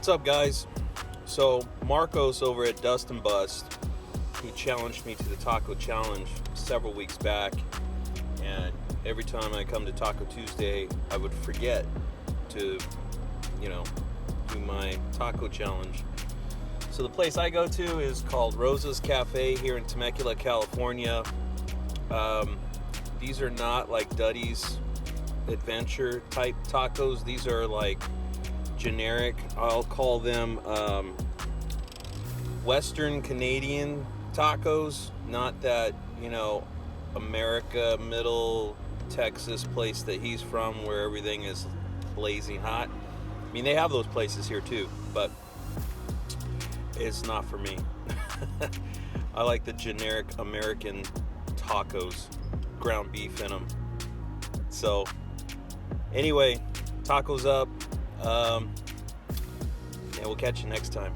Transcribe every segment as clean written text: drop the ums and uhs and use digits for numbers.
What's up, guys? So Marcos over at Dust and Bust, he challenged me to the taco challenge several weeks back, and every time I come to Taco Tuesday I would forget to do my taco challenge. So the place I go to is called Rosa's Cafe here in Temecula, California. These are not like Duddie's adventure type tacos. These are like generic, I'll call them Western Canadian tacos, not that America, middle Texas place that he's from where everything is blazing hot. I mean, they have those places here too, but it's not for me. I like the generic American tacos, ground beef in them. So anyway, tacos up. Yeah, we'll catch you next time.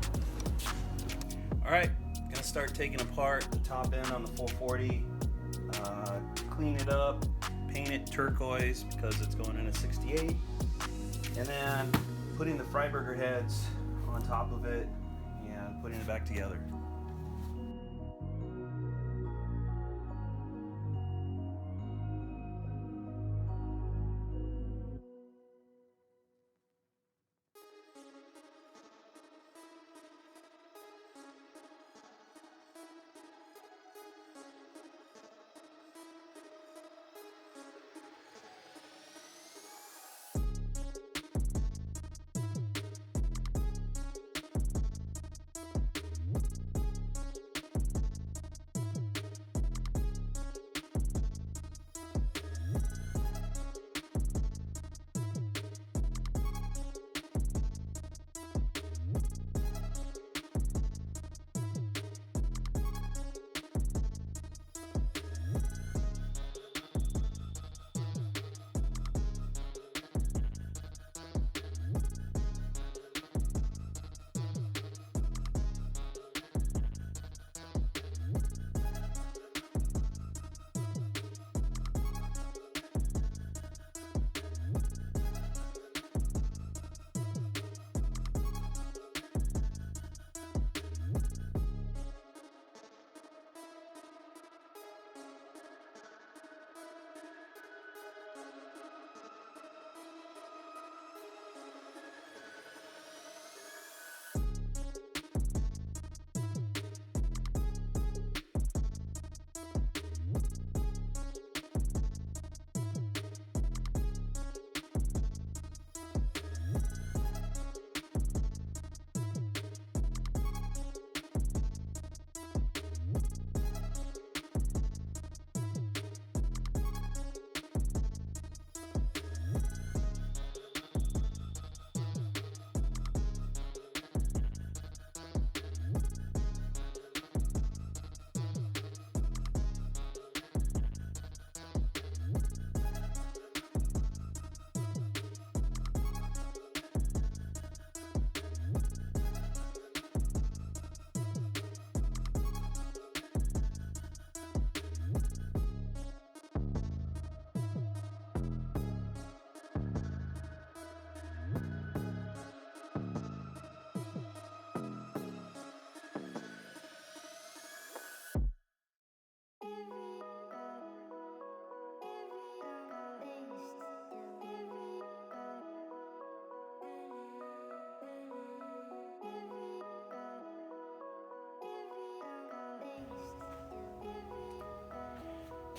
All right, gonna start taking apart the top end on the 440, clean it up, paint it turquoise because it's going in a 68, and then putting the Frieburger heads on top of it and putting it back together.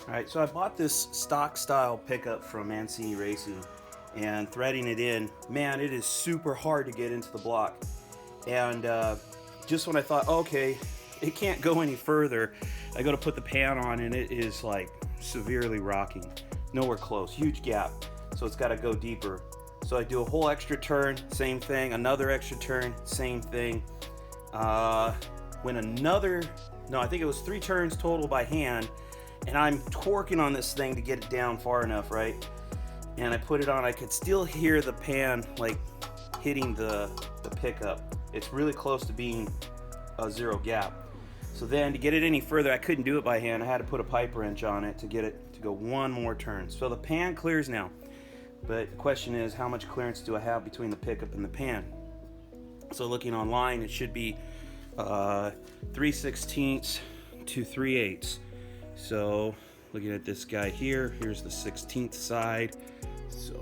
Alright, so I bought this stock style pickup from Mancini Racing, and threading it in, man, it is super hard to get into the block. And just when I thought, okay, it can't go any further, I go to put the pan on and it is like severely rocking. Nowhere close, huge gap, so it's got to go deeper. So I do a whole extra turn, same thing, another extra turn, same thing. I think it was 3 turns total by hand, and I'm torquing on this thing to get it down far enough, right? And I put it on, I could still hear the pan like hitting the pickup. It's really close to being a zero gap. So then to get it any further, I couldn't do it by hand. I had to put a pipe wrench on it to get it to go one more turn. So the pan clears now. But the question is, how much clearance do I have between the pickup and the pan? So looking online, it should be 3/16 to 3/8. So looking at this guy here, here's the 16th side. So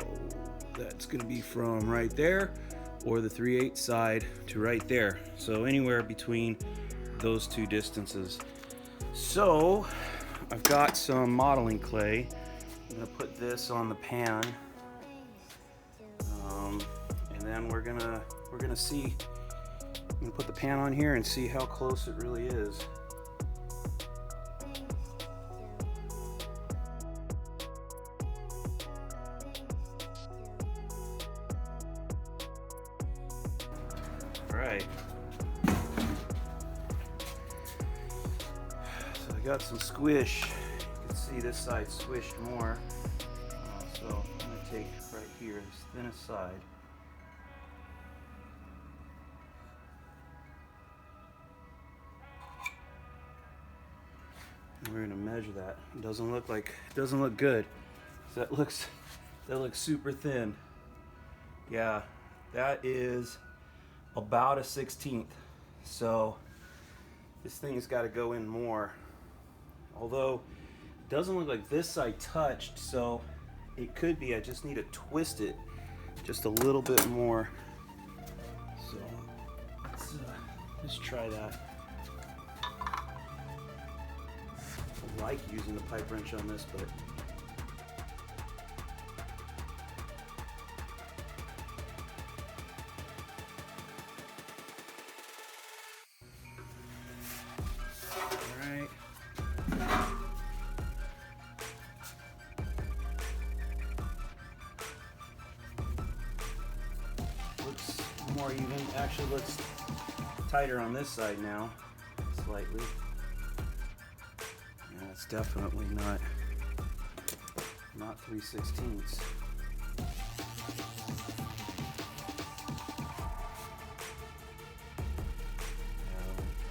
that's going to be from right there, or the 3/8 side to right there. So anywhere between those two distances. So I've got some modeling clay. I'm going to put this on the pan, and then we're gonna see. I'm gonna put the pan on here and see how close it really is. All right. So I got some squish. You can see this side squished more. So I'm gonna take right here, this thinnest side. We're gonna measure that. It doesn't look good. So that looks super thin. Yeah, that is about a 1/16. So this thing has got to go in more. Although it doesn't look like this side touched, so it could be I just need to twist it just a little bit more. So let's try that. I like using the pipe wrench on this, but alright. Looks more even. Actually looks tighter on this side now, slightly. It's definitely not 3/16.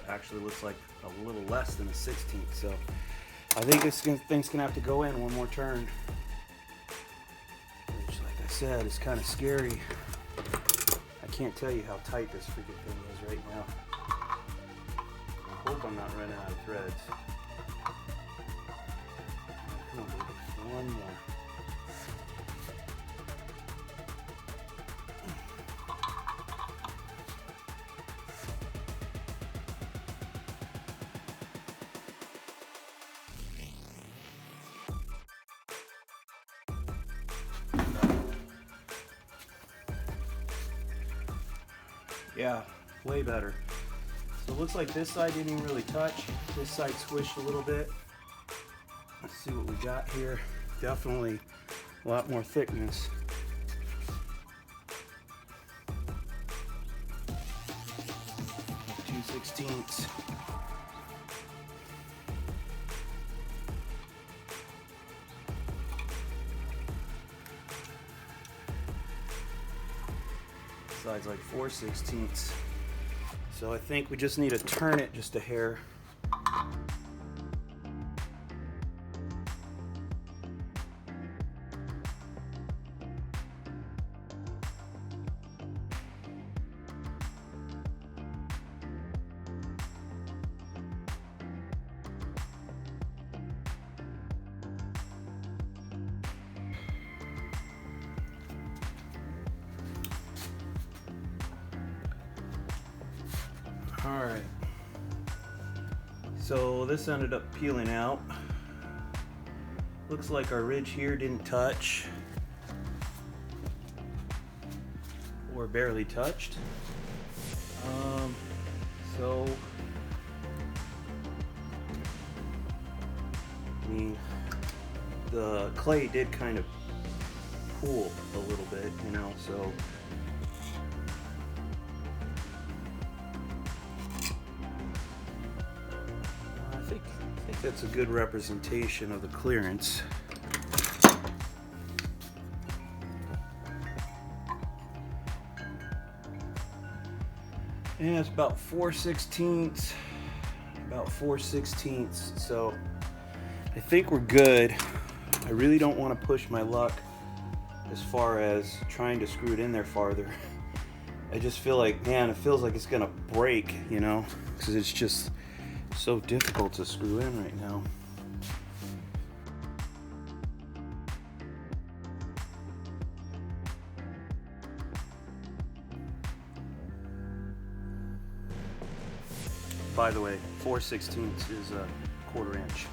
Actually looks like a little less than a 1/16. So I think this thing's gonna have to go in one more turn. Which, like I said, is kind of scary. I can't tell you how tight this freaking thing is right now. I hope I'm not running out of threads. One more. Yeah, way better. So it looks like this side didn't even really touch. This side squished a little bit. Let's see what we got here. Definitely a lot more thickness. Two 2/16. Side's like 4/16. So I think we just need to turn it just a hair. All right, so this ended up peeling out. Looks like our ridge here didn't touch, or barely touched. So I mean, the clay did kind of pool a little bit, you know, so I think that's a good representation of the clearance. And it's about 4/16, about 4/16. So I think we're good. I really don't want to push my luck as far as trying to screw it in there farther, I just feel like, man, it feels like it's gonna break, you know, because it's just so difficult to screw in right now. By the way, 4/16 is a 1/4 inch.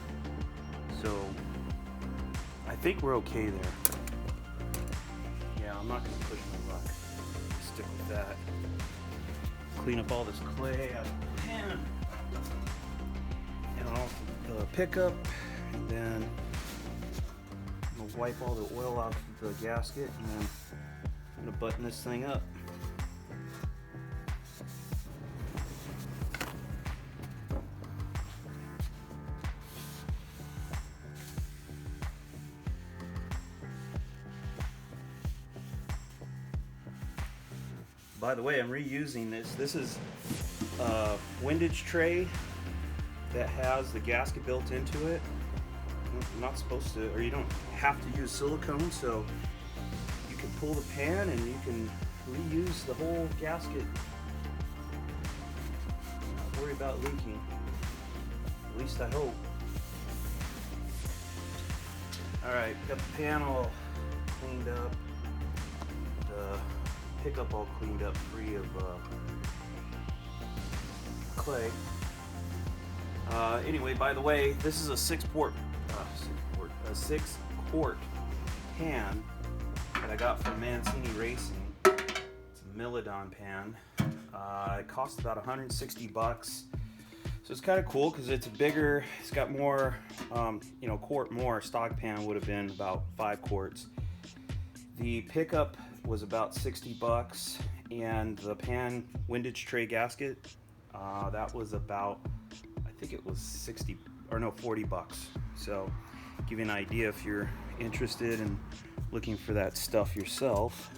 So I think we're okay there. Yeah, I'm not gonna push my luck. Stick with that. Clean up all this clay out of the pan and off the pickup, and then I'm gonna wipe all the oil off the gasket, and then I'm gonna button this thing up. By the way, I'm reusing this. This is a windage tray that has the gasket built into it. You're not supposed to, or you don't have to use silicone, so you can pull the pan and you can reuse the whole gasket. Not worry about leaking. At least I hope. Alright, got the pan all cleaned up. The pickup all cleaned up, free of clay. Anyway, by the way, this is a 6-quart pan that I got from Mancini Racing. It's a Milodon pan. It cost about 160 bucks. So it's kind of cool because it's bigger. It's got more, you know, quart more. Stock pan would have been about 5 quarts. The pickup was about 60 bucks, and the pan windage tray gasket, that was about, I think it was 40 bucks. So give you an idea if you're interested in looking for that stuff yourself,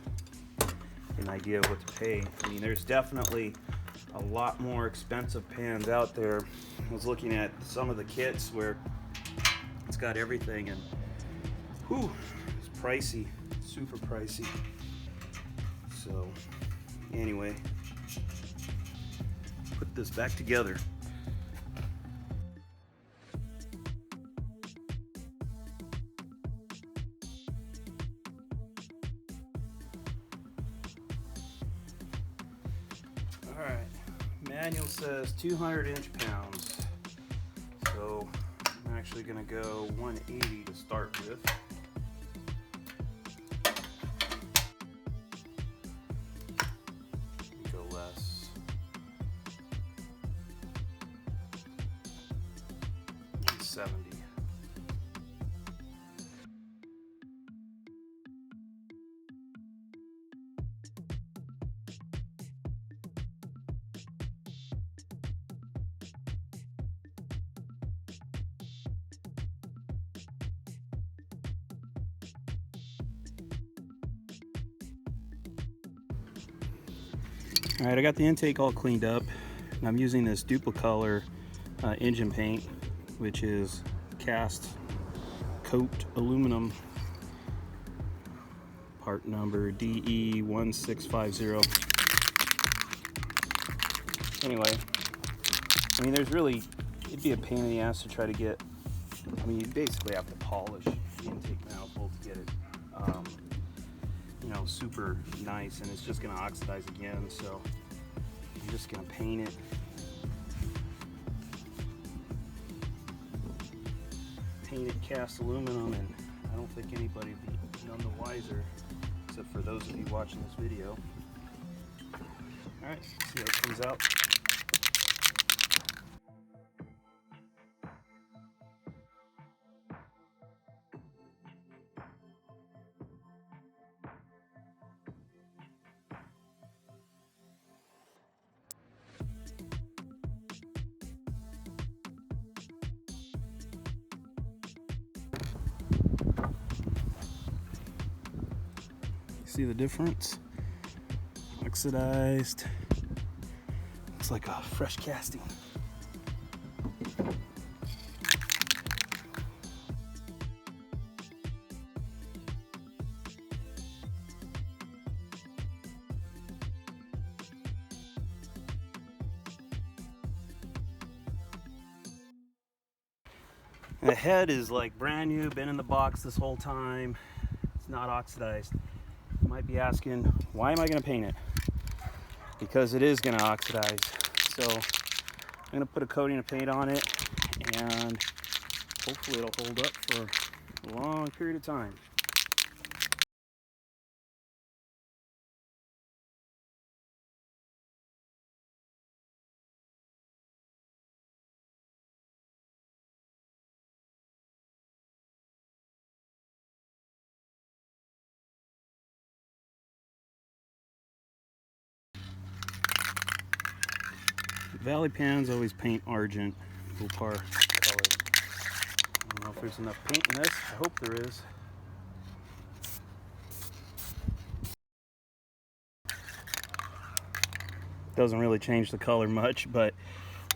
an idea of what to pay. I mean, there's definitely a lot more expensive pans out there. I was looking at some of the kits where it's got everything, and whew, it's pricey, super pricey. So anyway, put this back together. All right, manual says 200 inch-pounds. So I'm actually gonna go 180 to start with. Less. 70. All right, I got the intake all cleaned up, and I'm using this Duplicolor engine paint, which is cast coat aluminum, part number DE1650. Anyway, I mean, it'd be a pain in the ass to try to get, I mean, you basically have to polish the intake manifold to get it, you know, super nice, and it's just gonna oxidize again, so I'm just gonna paint it. Painted cast aluminum, and I don't think anybody would be none the wiser, except for those of you watching this video. Alright, see how it comes out. See the difference? Oxidized. Looks like a fresh casting. The head is like brand new, been in the box this whole time. It's not oxidized. You might be asking, why am I going to paint it? Because it is going to oxidize. So I'm going to put a coating of paint on it, and hopefully it'll hold up for a long period of time. Valley pans always paint argent, Mopar color. I don't know if there's enough paint in this. I hope there is. Doesn't really change the color much, but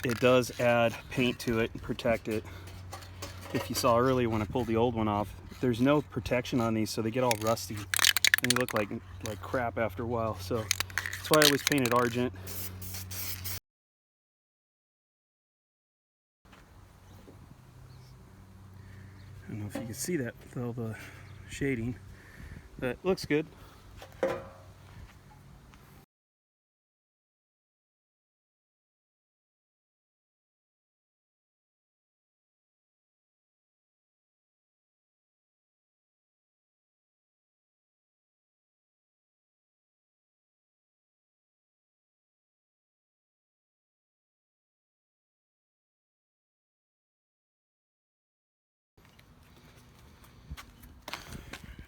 it does add paint to it and protect it. If you saw earlier when I pulled the old one off, there's no protection on these, so they get all rusty and they look like crap after a while. So that's why I always paint it argent. I don't know if you can see that with all the shading, but it looks good.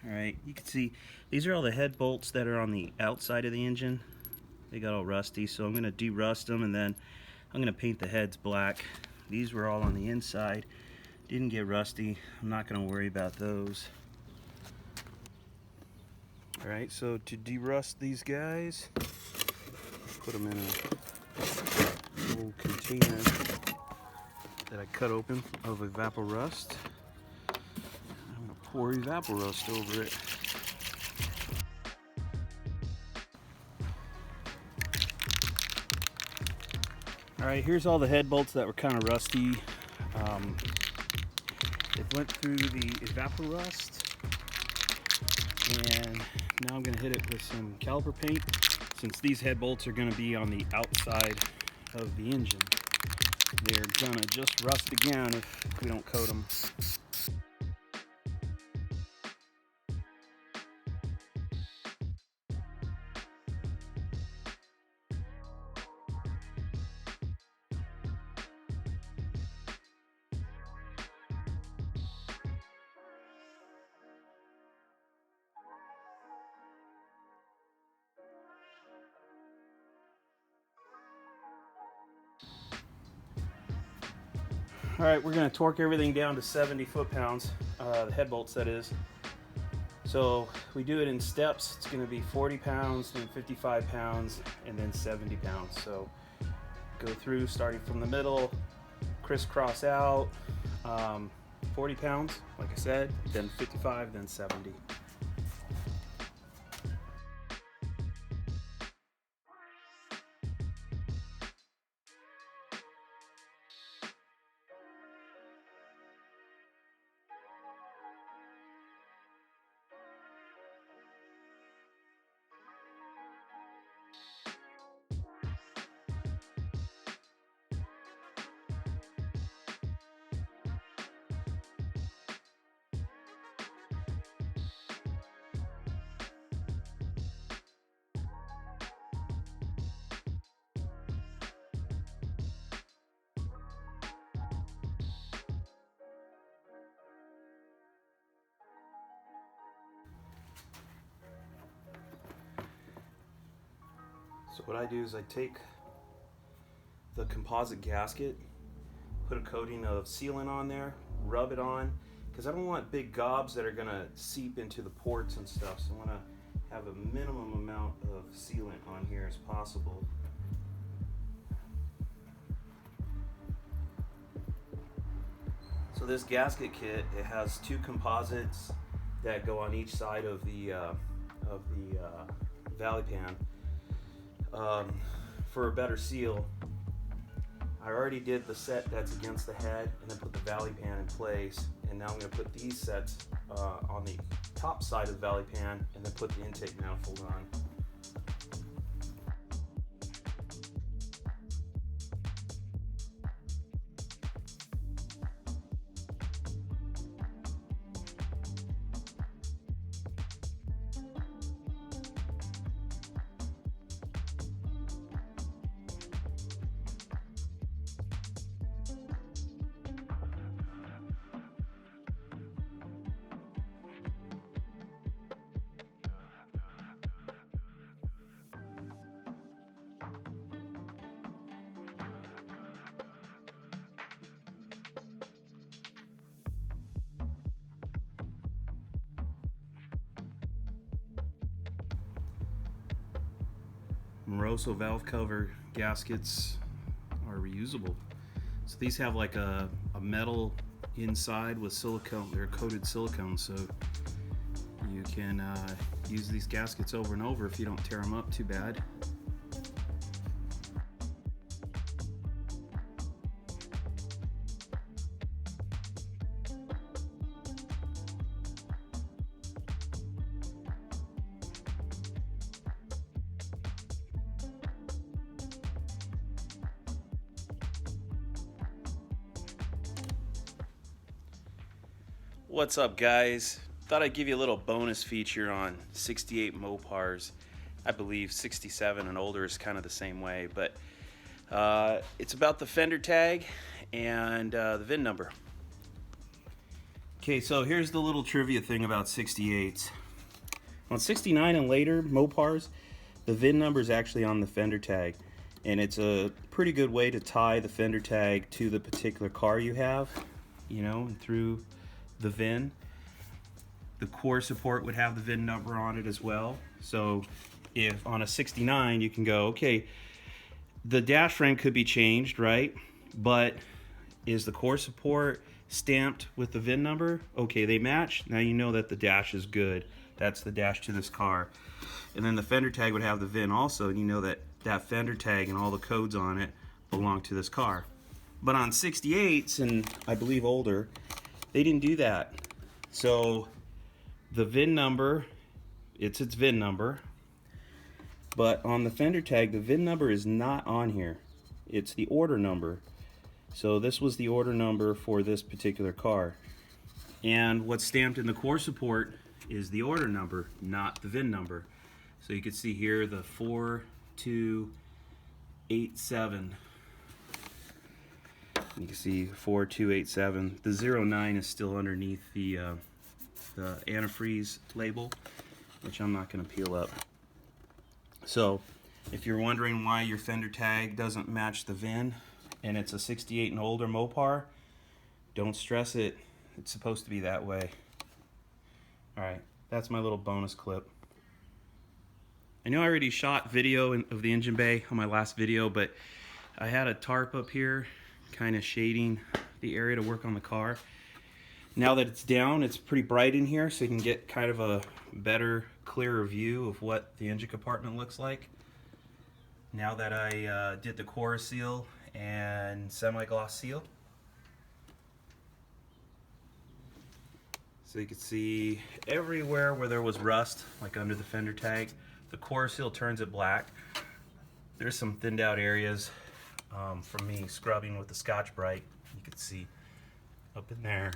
Alright, you can see these are all the head bolts that are on the outside of the engine. They got all rusty, so I'm going to de-rust them, and then I'm going to paint the heads black. These were all on the inside, didn't get rusty. I'm not going to worry about those. Alright, so to de-rust these guys, put them in a little container that I cut open of Evaporust. I'm going to pour Evaporust over it. Alright, here's all the head bolts that were kind of rusty. It went through the Evaporust, and now I'm going to hit it with some caliper paint, since these head bolts are going to be on the outside of the engine. They're going to just rust again if we don't coat them. Alright, we're going to torque everything down to 70 foot-pounds, the head bolts that is. So we do it in steps. It's going to be 40 pounds, then 55 pounds, and then 70 pounds. So go through starting from the middle, crisscross out, 40 pounds, like I said, then 55, then 70. So what I do is I take the composite gasket, put a coating of sealant on there, rub it on, because I don't want big gobs that are going to seep into the ports and stuff. So I want to have a minimum amount of sealant on here as possible. So this gasket kit, it has two composites that go on each side of the valley pan for a better seal. I already did the set that's against the head and then put the valley pan in place, and now I'm going to put these sets on the top side of the valley pan and then put the intake manifold on. Moroso valve cover gaskets are reusable. So these have like a metal inside with silicone. They're coated silicone, so you can use these gaskets over and over if you don't tear them up too bad. What's up, guys? Thought I'd give you a little bonus feature on 68 Mopars. I believe 67 and older is kind of the same way, but it's about the fender tag and the VIN number. Okay, so here's the little trivia thing about 68s. On 69 and later Mopars, the VIN number is actually on the fender tag, and it's a pretty good way to tie the fender tag to the particular car you have, you know, and through the VIN. The core support would have the VIN number on it as well. So if on a 69 you can go, okay, the dash frame could be changed, right? But is the core support stamped with the VIN number? Okay, they match. Now you know that the dash is good. That's the dash to this car. And then the fender tag would have the VIN also, and you know that that fender tag and all the codes on it belong to this car. But on 68s, and I believe older, they didn't do that. So the VIN number, it's its VIN number, but on the fender tag, the VIN number is not on here. It's the order number. So this was the order number for this particular car. And what's stamped in the core support is the order number, not the VIN number. So you can see here the 4287. You can see 4287. The 09 is still underneath the antifreeze label, which I'm not going to peel up. So if you're wondering why your fender tag doesn't match the VIN and it's a 68 and older Mopar, don't stress it. It's supposed to be that way. Alright, that's my little bonus clip. I know I already shot video of the engine bay on my last video, but I had a tarp up here kind of shading the area to work on the car. Now that it's down, it's pretty bright in here, so you can get kind of a better, clearer view of what the engine compartment looks like. Now that I did the core seal and semi-gloss seal. So you can see everywhere where there was rust, like under the fender tag, the core seal turns it black. There's some thinned out areas from me scrubbing with the Scotch-Brite. You can see up in there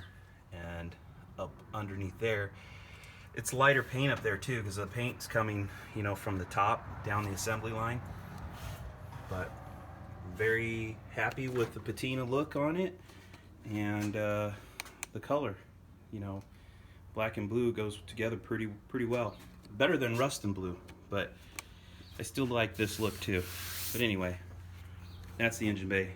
and up underneath there. It's lighter paint up there too, because the paint's coming, you know, from the top down the assembly line. But I'm very happy with the patina look on it and the color. You know, black and blue goes together pretty well. Better than rust and blue, but I still like this look too. But anyway, that's the engine bay.